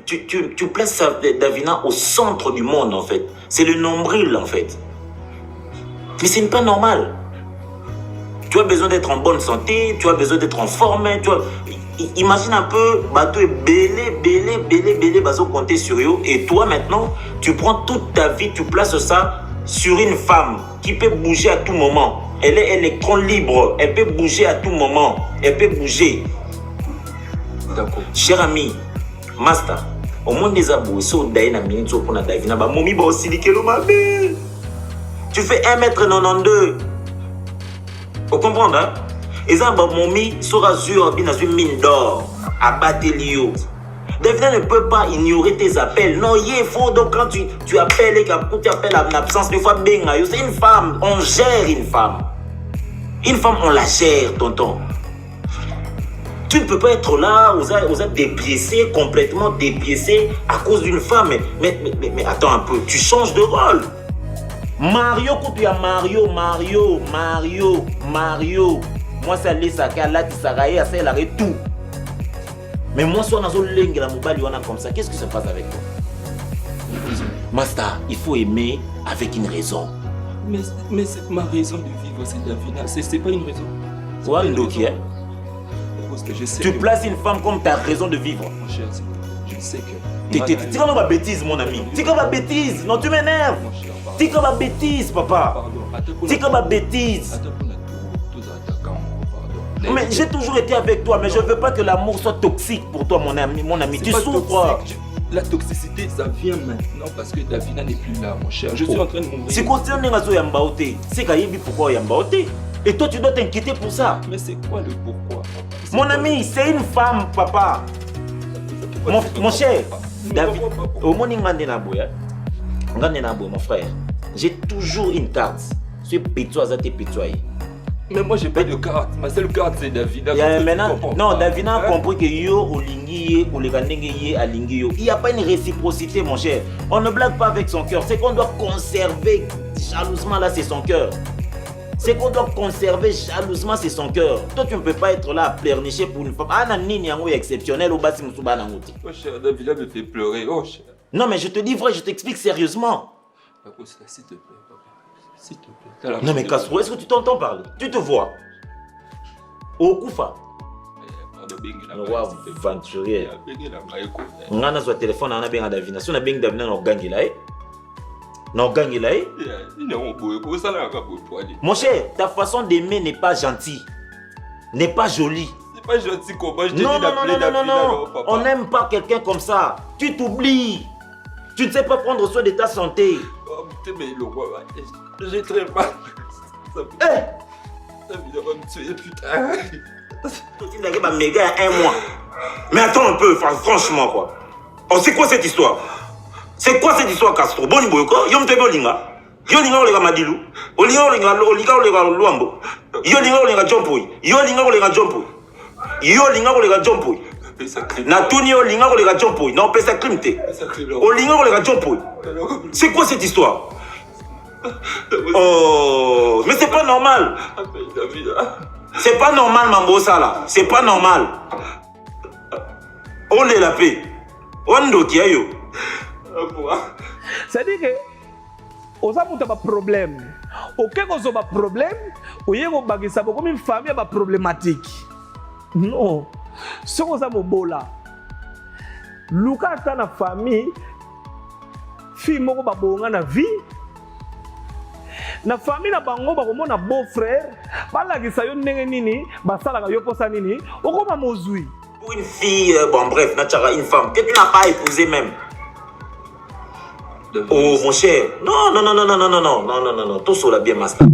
Tu places Davina au centre du monde, en fait. C'est le nombril, en fait. Mais ce n'est pas normal. Tu as besoin d'être en bonne santé, tu as besoin d'être en forme. Imagine un peu, bateau est belé, bateau compter sur eux. Et toi, maintenant, tu prends toute ta vie, tu places ça sur une femme qui peut bouger à tout moment. Elle est électron libre, elle peut bouger à tout moment. Elle peut bouger. D'accord. Cher ami, Master, au monde des abous, si tu as minute pour la Davina, momi ba aussi likelo mabe. Tu fais 1m92. Vous comprenez, hein? Et ça, momi sera sur une mine d'or à Batelio. Davina ne peut pas ignorer tes appels. Non, il faut donc quand tu appelles et quand tu appelles en absence, des fois, c'est une femme. On gère une femme. Une femme, on la gère, tonton. Tu ne peux pas être là, vous êtes dépiécé, complètement dépiécé à cause d'une femme. Mais attends un peu, tu changes de rôle. Mario, quand tu as Mario. Moi, ça laisse à là, tu s'arrête, ça arrête tout. Mais moi, si on a la mobile, on a comme ça, qu'est-ce qui se passe avec toi? Master, il faut aimer avec une raison. Mais c'est ma raison de vivre, c'est Davina. C'est pas une raison. Ouais, Ndoki, hein? Tu places une femme comme ta raison de vivre. Mon cher, je sais que... Tu comme ma bêtise, mon ami. Tu comme ma bêtise. Non, tu m'énerves. Tu comme ma bêtise, papa. Tu comme ma bêtise. Mais j'ai toujours été avec toi, mais je ne veux pas que l'amour soit toxique pour toi, mon ami. Tu souffres. La toxicité, ça vient maintenant parce que Davina n'est plus là, mon cher. Je suis en train de mourir. C'est quoi c'est pourquoi Yambaote. Et toi, tu dois t'inquiéter pour ça. Mais c'est quoi le pourquoi? Mon ami, c'est une femme, papa. Mon cher, David, au mon frère, j'ai toujours une carte. C'est pitois à tes pitoyés. Mais moi, j'ai pas de carte. Ma seule carte, c'est Davina. Non, Davina a compris que yo, il n'y a pas une réciprocité, mon cher. On ne blague pas avec son cœur. C'est qu'on doit conserver jalousement, là, c'est son cœur. C'est qu'on doit conserver jalousement, c'est son cœur. Toi, tu ne peux pas être là à pleurnicher pour une femme. Ah, Nani, est exceptionnel au bas si Moussouba Nangouti. Oh, cher, Davina me fait pleurer. Oh, cher. Non, mais je te dis vrai, je t'explique sérieusement. D'accord, s'il te plaît, papa. S'il te plaît. Non, mais Castro, est-ce que tu t'entends parler? Tu te vois? Au Koufa. Le roi aventurier. On a notre téléphone, on a bien Davina. Si on a bien Davina, on a gagné là. Mon cher, ta façon d'aimer n'est pas gentille, n'est pas jolie. C'est pas gentil comment je te dis d'appeler Davina. Non. On n'aime pas quelqu'un comme ça. Tu t'oublies. Tu ne sais pas prendre soin de ta santé. Oh, mais le roi, j'ai très mal. Ça va me tuer, putain. Tu n'as pas méga à 1 mois. Mais attends un peu, franchement quoi. Oh, c'est quoi cette histoire? C'est quoi cette histoire, Castro? Boni boyoko, yom te bolinga. Yolinga olega madilu. Olinga olega luambo. Yolinga olega jompoy. Yolinga olega jompoy. Yolinga olega jompoy. Natuni olinga olega jompoy. Non, pesa krimte. Olinga olega jompoy. C'est quoi cette histoire? Oh, mais c'est pas normal. C'est pas normal, Mambosa là. C'est pas normal. On est la paix. On doit qu'il y a. C'est-à-dire que on a un problème. Ok, on a un problème. On a une famille problématique. Non. Si on a un bola, Lucas a une famille, fille moko ba bonga na vie. Na famille na bango ba komona beau frère, ba la kisa yo ndenge nini, ba sala ka yo posa nini, okoma mozui. Pour une fille, bon bref, une femme que tu n'as pas épousée même. Oh mon cher, non, tout cela bien, master.